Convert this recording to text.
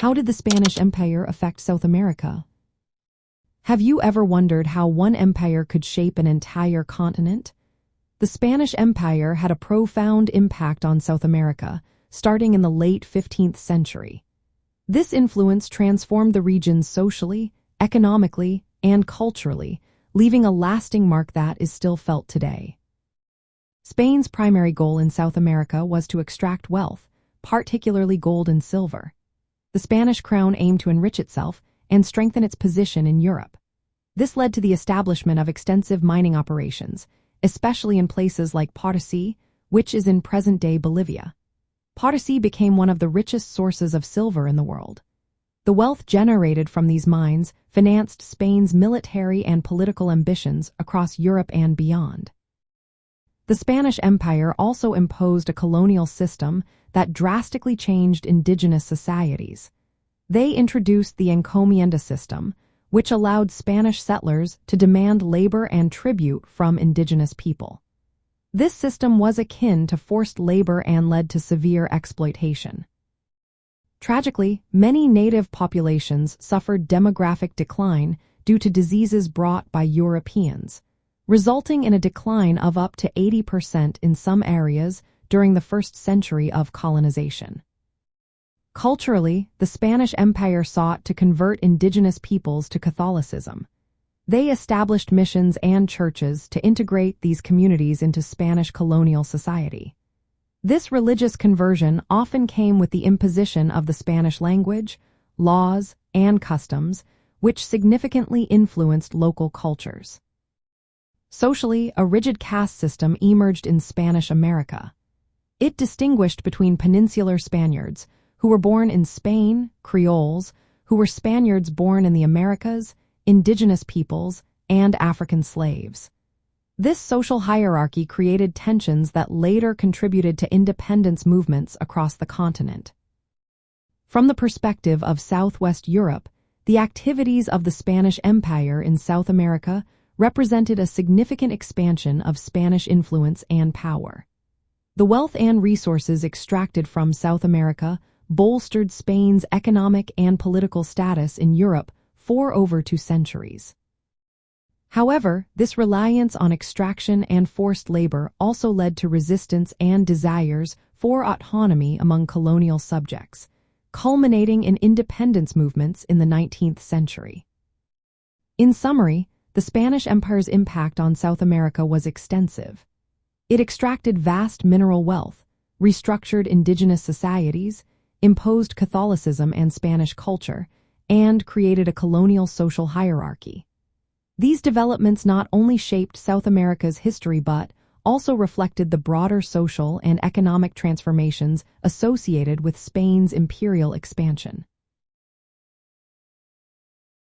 How did the Spanish Empire affect South America? Have you ever wondered how one empire could shape an entire continent? The Spanish Empire had a profound impact on South America, starting in the late 15th century. This influence transformed the region socially, economically, and culturally, leaving a lasting mark that is still felt today. Spain's primary goal in South America was to extract wealth, particularly gold and silver. The Spanish crown aimed to enrich itself and strengthen its position in Europe. This led to the establishment of extensive mining operations, especially in places like Potosí, which is in present-day Bolivia. Potosí became one of the richest sources of silver in the world. The wealth generated from these mines financed Spain's military and political ambitions across Europe and beyond. The Spanish Empire also imposed a colonial system that drastically changed indigenous societies. They introduced the encomienda system, which allowed Spanish settlers to demand labor and tribute from indigenous people. This system was akin to forced labor and led to severe exploitation. Tragically, many native populations suffered demographic decline due to diseases brought by Europeans, resulting in a decline of up to 80% in some areas during the first century of colonization. Culturally, the Spanish Empire sought to convert indigenous peoples to Catholicism. They established missions and churches to integrate these communities into Spanish colonial society. This religious conversion often came with the imposition of the Spanish language, laws, and customs, which significantly influenced local cultures. Socially, a rigid caste system emerged in Spanish America. It distinguished between peninsular Spaniards, who were born in Spain, Creoles, who were Spaniards born in the Americas, indigenous peoples, and African slaves. This social hierarchy created tensions that later contributed to independence movements across the continent. From the perspective of Southwest Europe, the activities of the Spanish Empire in South America represented a significant expansion of Spanish influence and power. The wealth and resources extracted from South America bolstered Spain's economic and political status in Europe for over 2 centuries. However, this reliance on extraction and forced labor also led to resistance and desires for autonomy among colonial subjects, culminating in independence movements in the 19th century. In summary, the Spanish Empire's impact on South America was extensive. It extracted vast mineral wealth, restructured indigenous societies, imposed Catholicism and Spanish culture, and created a colonial social hierarchy. These developments not only shaped South America's history but also reflected the broader social and economic transformations associated with Spain's imperial expansion.